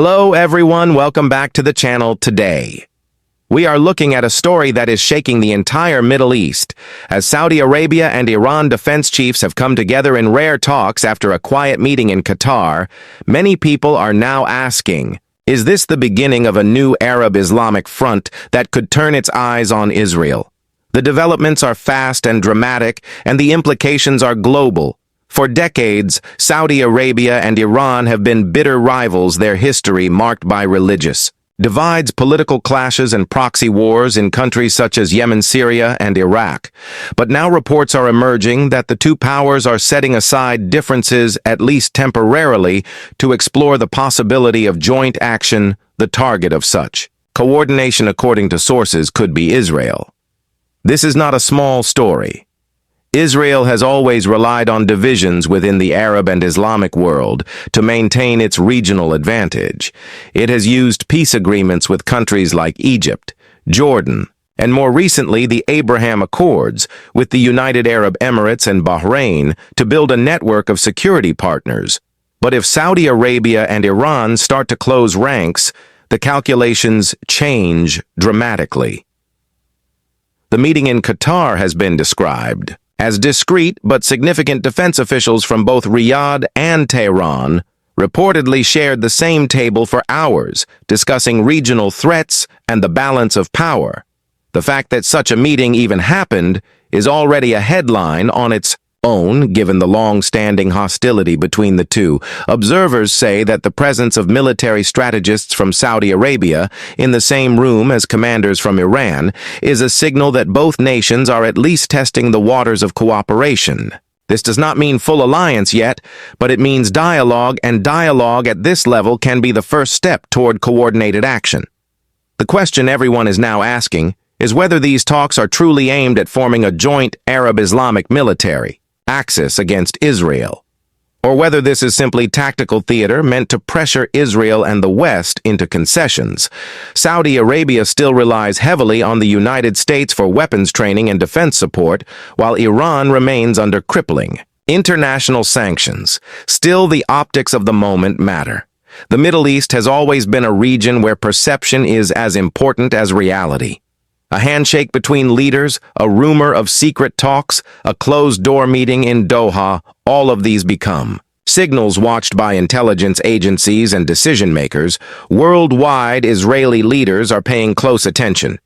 Hello everyone, welcome back to the channel today. We are looking at a story that is shaking the entire Middle East, as Saudi Arabia and Iran defense chiefs have come together in rare talks after a quiet meeting in Qatar. Many people are now asking, is this the beginning of a new Arab Islamic front that could turn its eyes on Israel? The developments are fast and dramatic, and the implications are global. For decades, Saudi Arabia and Iran have been bitter rivals, their history marked by religious divides, political clashes, and proxy wars in countries such as Yemen, Syria, and Iraq. But now reports are emerging that the two powers are setting aside differences, at least temporarily, to explore the possibility of joint action. The target of such coordination, according to sources, could be Israel. This is not a small story. Israel has always relied on divisions within the Arab and Islamic world to maintain its regional advantage. It has used peace agreements with countries like Egypt, Jordan, and more recently the Abraham Accords with the United Arab Emirates and Bahrain to build a network of security partners. But if Saudi Arabia and Iran start to close ranks, the calculations change dramatically. The meeting in Qatar has been described as discreet but significant. Defense officials from both Riyadh and Tehran reportedly shared the same table for hours, discussing regional threats and the balance of power. The fact that such a meeting even happened is already a headline on its own, given the long-standing hostility between the two. Observers say that the presence of military strategists from Saudi Arabia in the same room as commanders from Iran is a signal that both nations are at least testing the waters of cooperation. This does not mean full alliance yet, but it means dialogue, and dialogue at this level can be the first step toward coordinated action. The question everyone is now asking is whether these talks are truly aimed at forming a joint Arab Islamic military axis against Israel, or whether this is simply tactical theater meant to pressure Israel and the West into concessions. Saudi Arabia still relies heavily on the United States for weapons training and defense support, while Iran remains under crippling international sanctions. Still, the optics of the moment matter. The Middle East has always been a region where perception is as important as reality. A handshake between leaders, a rumor of secret talks, a closed-door meeting in Doha, all of these become signals watched by intelligence agencies and decision-makers. Worldwide, Israeli leaders are paying close attention.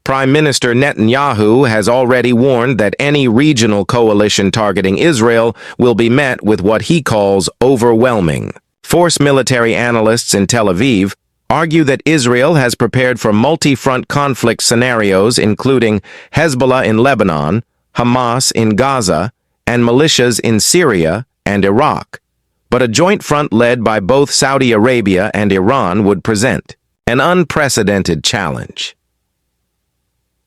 Prime Minister Netanyahu has already warned that any regional coalition targeting Israel will be met with what he calls overwhelming force. Military analysts in Tel Aviv argue that Israel has prepared for multi-front conflict scenarios, including Hezbollah in Lebanon, Hamas in Gaza, and militias in Syria and Iraq. But a joint front led by both Saudi Arabia and Iran would present an unprecedented challenge.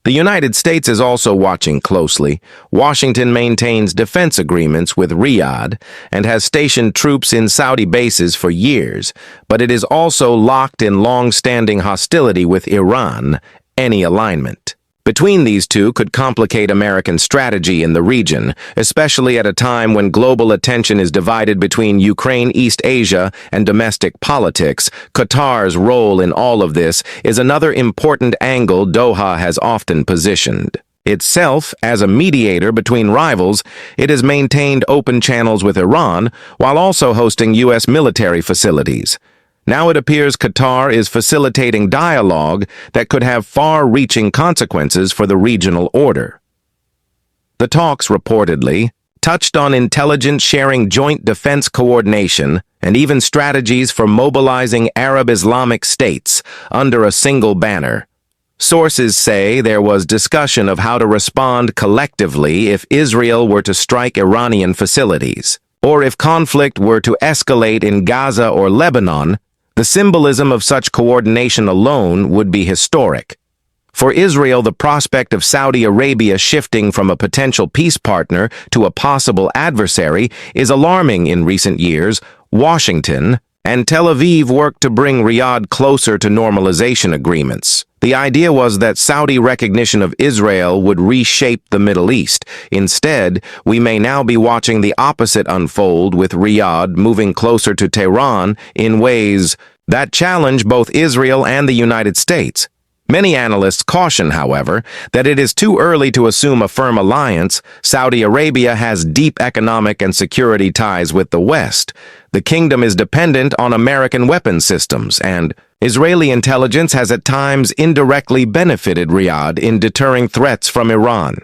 The United States is also watching closely. Washington maintains defense agreements with Riyadh and has stationed troops in Saudi bases for years, but it is also locked in long-standing hostility with Iran. Any alignment between these two could complicate American strategy in the region, especially at a time when global attention is divided between Ukraine, East Asia, and domestic politics. Qatar's role in all of this is another important angle. Doha has often positioned itself as a mediator between rivals. It has maintained open channels with Iran while also hosting U.S. military facilities. Now it appears Qatar is facilitating dialogue that could have far-reaching consequences for the regional order. The talks reportedly touched on intelligence sharing, joint defense coordination, and even strategies for mobilizing Arab Islamic states under a single banner. Sources say there was discussion of how to respond collectively if Israel were to strike Iranian facilities, or if conflict were to escalate in Gaza or Lebanon. The symbolism of such coordination alone would be historic. For Israel, the prospect of Saudi Arabia shifting from a potential peace partner to a possible adversary is alarming. In recent years, Washington and Tel Aviv worked to bring Riyadh closer to normalization agreements. The idea was that Saudi recognition of Israel would reshape the Middle East. Instead, we may now be watching the opposite unfold, with Riyadh moving closer to Tehran in ways that challenge both Israel and the United States. Many analysts caution, however, that it is too early to assume a firm alliance. Saudi Arabia has deep economic and security ties with the West. The kingdom is dependent on American weapons systems, and Israeli intelligence has at times indirectly benefited Riyadh in deterring threats from Iran.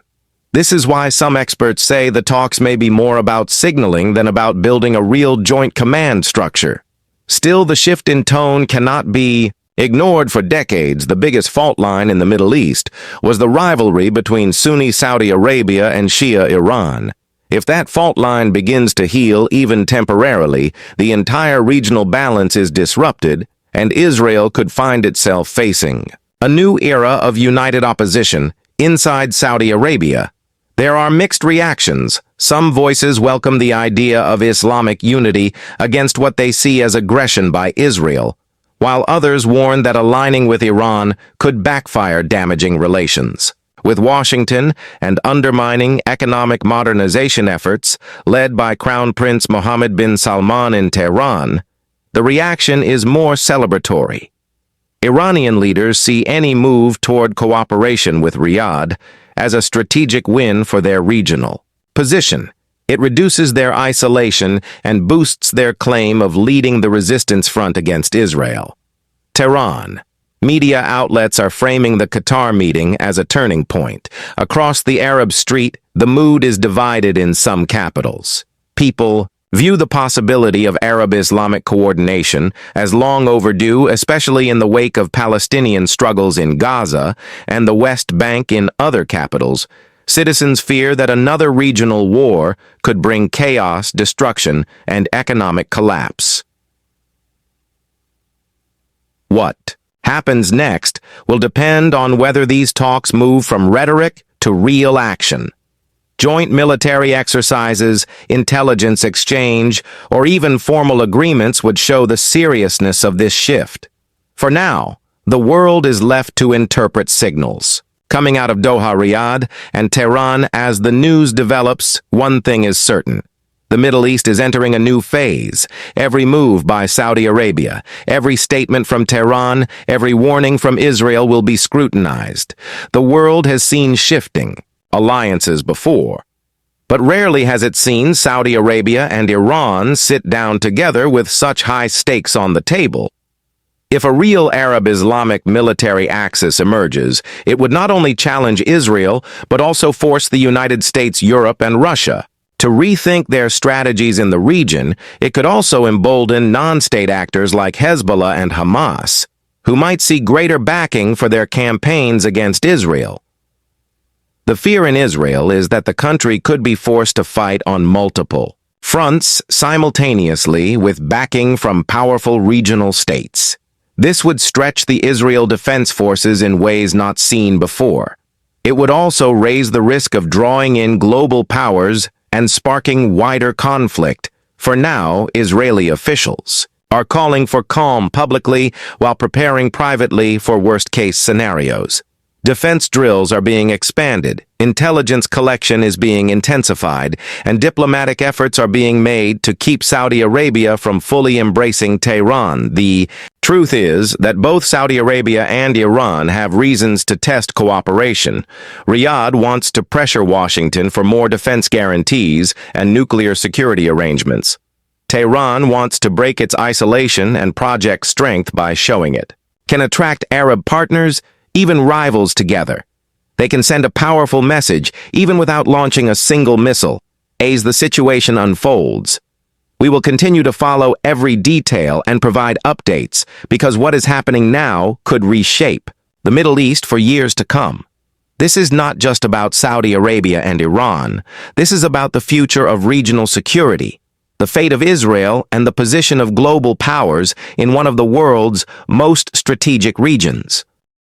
This is why some experts say the talks may be more about signaling than about building a real joint command structure. Still, the shift in tone cannot be ignored. For decades. The biggest fault line in the Middle East was the rivalry between Sunni Saudi Arabia and Shia Iran. If that fault line begins to heal even temporarily, the entire regional balance is disrupted, and Israel could find itself facing a new era of united opposition inside Saudi Arabia. There are mixed reactions. Some voices welcome the idea of Islamic unity against what they see as aggression by Israel, while others warn that aligning with Iran could backfire, damaging relations with Washington and undermining economic modernization efforts led by Crown Prince Mohammed bin Salman in Tehran. The reaction is more celebratory. Iranian leaders see any move toward cooperation with Riyadh as a strategic win for their regional position. It reduces their isolation and boosts their claim of leading the resistance front against Israel. Tehran. Media outlets are framing the Qatar meeting as a turning point. Across the Arab street, the mood is divided in some capitals. People view the possibility of Arab Islamic coordination as long overdue, especially in the wake of Palestinian struggles in Gaza and the West Bank. In other capitals, citizens fear that another regional war could bring chaos, destruction, and economic collapse. What happens next will depend on whether these talks move from rhetoric to real action. Joint military exercises, intelligence exchange, or even formal agreements would show the seriousness of this shift. For now, the world is left to interpret signals coming out of Doha, Riyadh, and Tehran. As the news develops, one thing is certain. The Middle East is entering a new phase. Every move by Saudi Arabia, every statement from Tehran, every warning from Israel will be scrutinized. The world has seen shifting alliances before, but rarely has it seen Saudi Arabia and Iran sit down together with such high stakes on the table. If a real Arab Islamic military axis emerges, it would not only challenge Israel, but also force the United States, Europe, and Russia to rethink their strategies in the region. It could also embolden non-state actors like Hezbollah and Hamas, who might see greater backing for their campaigns against Israel. The fear in Israel is that the country could be forced to fight on multiple fronts simultaneously with backing from powerful regional states. This would stretch the Israel Defense Forces in ways not seen before. It would also raise the risk of drawing in global powers and sparking wider conflict. For now, Israeli officials are calling for calm publicly while preparing privately for worst-case scenarios. Defense drills are being expanded, intelligence collection is being intensified, and diplomatic efforts are being made to keep Saudi Arabia from fully embracing Tehran. The truth is that both Saudi Arabia and Iran have reasons to test cooperation. Riyadh wants to pressure Washington for more defense guarantees and nuclear security arrangements. Tehran wants to break its isolation and project strength by showing it can attract Arab partners, even rivals, together. They can send a powerful message even without launching a single missile. As the situation unfolds, we will continue to follow every detail and provide updates, because what is happening now could reshape the Middle East for years to come. This is not just about Saudi Arabia and Iran. This is about the future of regional security, the fate of Israel, and the position of global powers in one of the world's most strategic regions.